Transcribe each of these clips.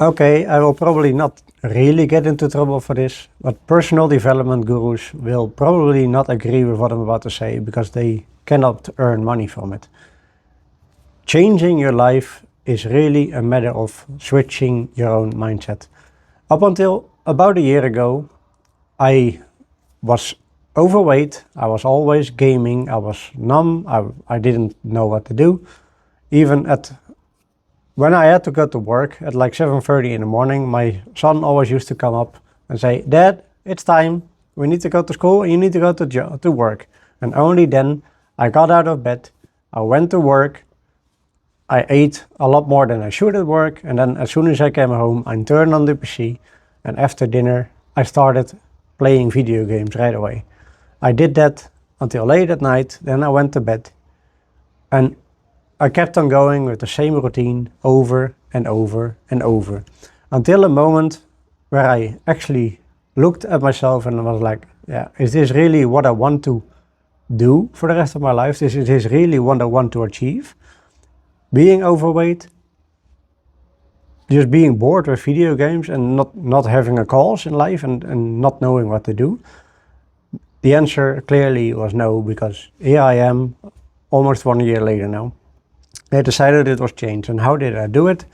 Okay, I will probably not really get into trouble for this, but personal development gurus will probably not agree with what I'm about to say because they cannot earn money from it. Changing your life is really a matter of switching your own mindset. Up until about a year ago, I was overweight, I was always gaming, I was numb, I didn't know what to do. Even when I had to go to work at like 7:30 in the morning, my son always used to come up and say, "Dad, it's time. We need to go to school and you need to go to work." And only then I got out of bed, I went to work, I ate a lot more than I should at work, and then as soon as I came home, I turned on the PC, and after dinner, I started playing video games right away. I did that until late at night, then I went to bed, and I kept on going with the same routine over and over and over, until a moment where I actually looked at myself and was like, yeah, is this really what I want to do for the rest of my life? Is this really what I want to achieve? Being overweight, just being bored with video games and not having a cause in life and not knowing what to do? The answer clearly was no, because here I am almost 1 year later now. I decided it was change. And how did I do it?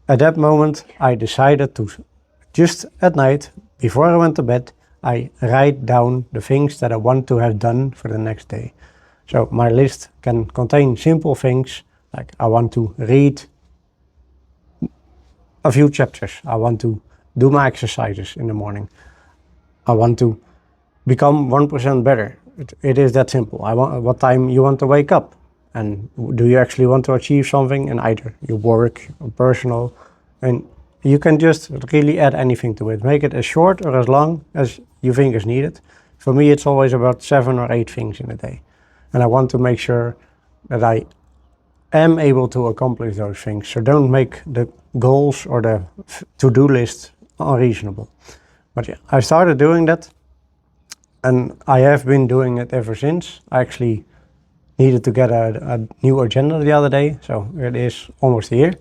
At that moment, I decided to, just at night, before I went to bed, I write down the things that I want to have done for the next day. So my list can contain simple things, like I want to read a few chapters. I want to do my exercises in the morning. I want to become 1% better. It is that simple. What time you want to wake up, and do you actually want to achieve something in either your work or personal, and you can just really add anything to it. Make it as short or as long as you think is needed. For me, it's always about 7 or 8 things in a day, and I want to make sure that I am able to accomplish those things. So don't make the goals or the to-do list unreasonable. But yeah, I started doing that, and I have been doing it ever since. I actually needed to get a new agenda the other day, so it is almost a year.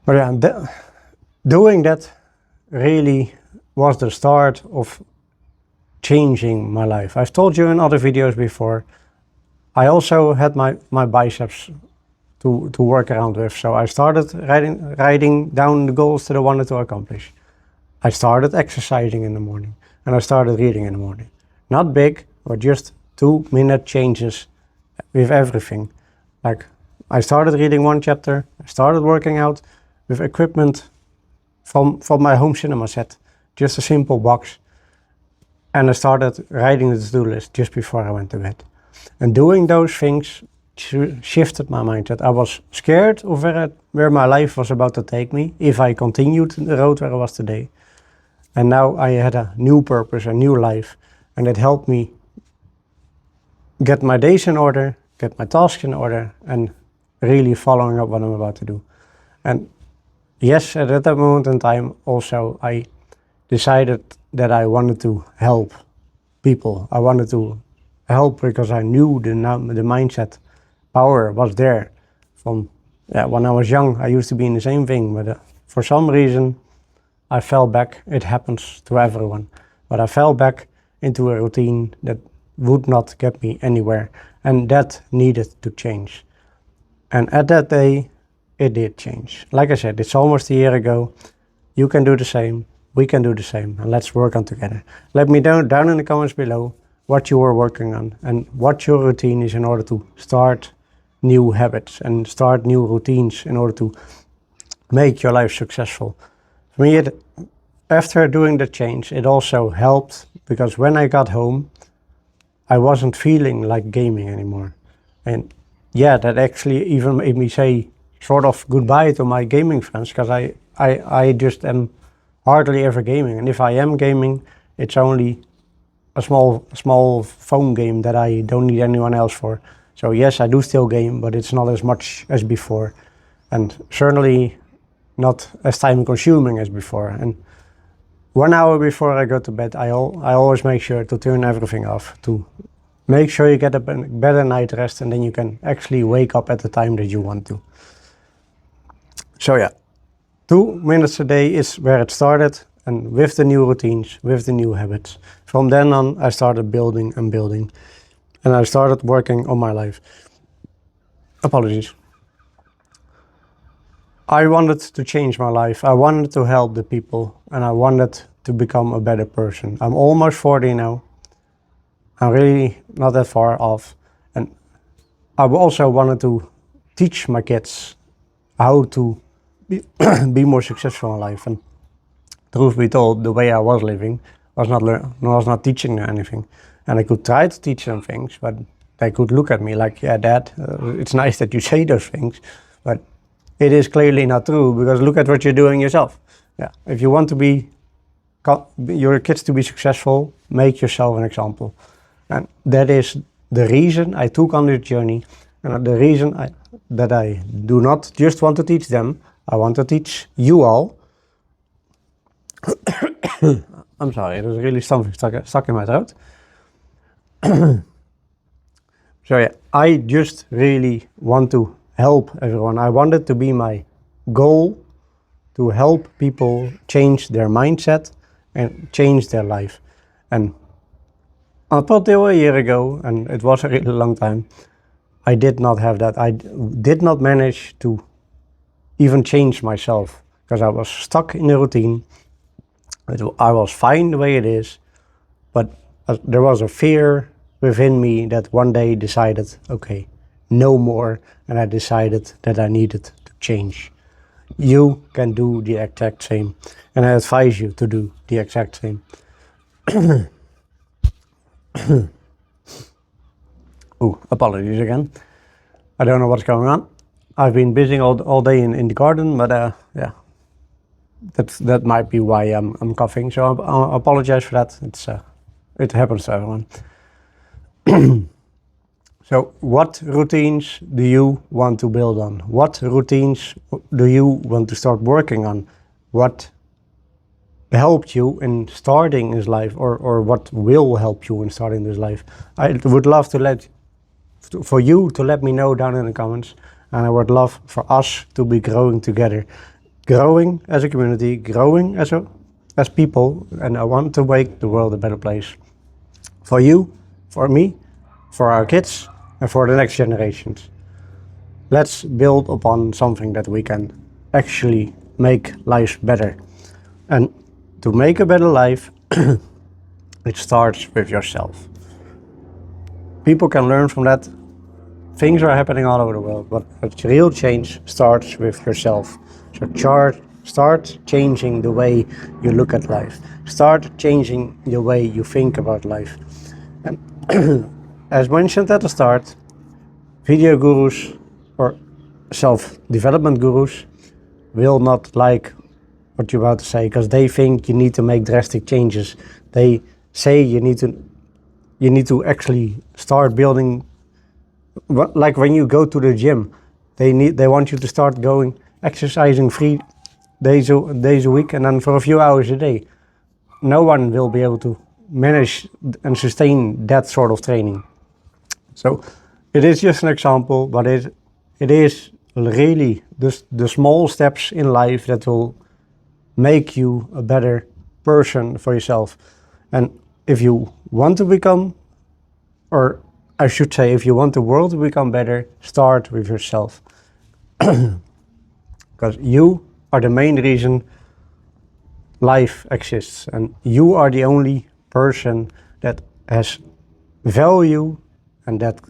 But yeah, doing that really was the start of changing my life. I've told you in other videos before, I also had my biceps to work around with, so I started writing down the goals that I wanted to accomplish. I started exercising in the morning, and I started reading in the morning. Not big, but just 2-minute changes with everything. Like, I started reading 1 chapter, I started working out with equipment from my home cinema set, just a simple box, and I started writing the to-do list just before I went to bed. And doing those things shifted my mindset. I was scared of where my life was about to take me if I continued the road where I was today. And now I had a new purpose, a new life, and it helped me get my days in order, get my tasks in order, and really following up what I'm about to do. And yes, at that moment in time also I decided that I wanted to help people. I wanted to help because I knew the mindset power was there. From when I was young, I used to be in the same thing, but for some reason I fell back. It happens to everyone, but I fell back into a routine that would not get me anywhere, and that needed to change. And at that day, it did change. Like I said, it's almost a year ago. You can do the same, we can do the same, and let's work on together. Let me know down in the comments below what you are working on and what your routine is in order to start new habits and start new routines in order to make your life successful. For me, after doing the change, it also helped because when I got home, I wasn't feeling like gaming anymore. And yeah, that actually even made me say sort of goodbye to my gaming friends, because I just am hardly ever gaming. And if I am gaming, it's only a small phone game that I don't need anyone else for. So yes, I do still game, but it's not as much as before, and certainly not as time consuming as before. And 1 hour before I go to bed, I always make sure to turn everything off, to make sure you get a better night rest, and then you can actually wake up at the time that you want to. So yeah, 2 minutes a day is where it started, and with the new routines, with the new habits. From then on, I started building and building, and I started working on my life. Apologies. I wanted to change my life. I wanted to help the people, and I wanted to become a better person. I'm almost 40 now. I'm really not that far off. And I also wanted to teach my kids how to be more successful in life. And truth be told, the way I was living was not teaching them anything. And I could try to teach them things, but they could look at me like, yeah, Dad, it's nice that you say those things, but it is clearly not true, because look at what you're doing yourself. Yeah, if you want to your kids to be successful, make yourself an example. And that is the reason I took on this journey, and the reason that I do not just want to teach them, I want to teach you all. I'm sorry, there's really something stuck in my throat. So yeah, I just really want to help everyone. I want it to be my goal to help people change their mindset and change their life. And up until a year ago, and it was a really long time, I did not have that. I did not manage to even change myself, because I was stuck in a routine. I was fine the way it is, but there was a fear within me that one day decided, okay, no more, and I decided that I needed to change. You can do the exact same, and I advise you to do the exact same. Oh, apologies again. I don't know what's going on. I've been busy all day in the garden, but yeah, that might be why I'm coughing. So I apologize for that. It happens to everyone. So what routines do you want to build on? What routines do you want to start working on? What helped you in starting this life, or what will help you in starting this life? I would love for you to let me know down in the comments, and I would love for us to be growing together, growing as a community, growing as people, and I want to make the world a better place for you, for me, for our kids, and for the next generations. Let's build upon something that we can actually make life better. And to make a better life, it starts with yourself. People can learn from that. Things are happening all over the world, but real change starts with yourself. So start changing the way you look at life. Start changing the way you think about life. And as mentioned at the start, video gurus or self-development gurus will not like what you're about to say, because they think you need to make drastic changes. They say you need to actually start building, like when you go to the gym, they want you to start exercising 3 days a week, and then for a few hours a day. No one will be able to manage and sustain that sort of training. So it is just an example, but it is really the small steps in life that will make you a better person for yourself. And if you want to become, or I should say, if you want the world to become better, start with yourself. Because you are the main reason life exists, and you are the only person that has value and that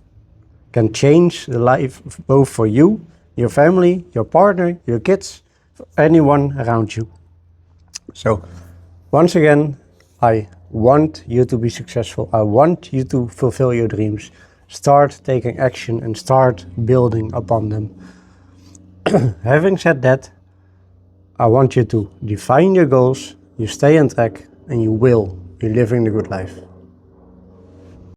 can change the life both for you, your family, your partner, your kids, for anyone around you. So once again, I want you to be successful. I want you to fulfill your dreams. Start taking action and start building upon them. Having said that, I want you to define your goals, you stay on track, and you will be living the good life.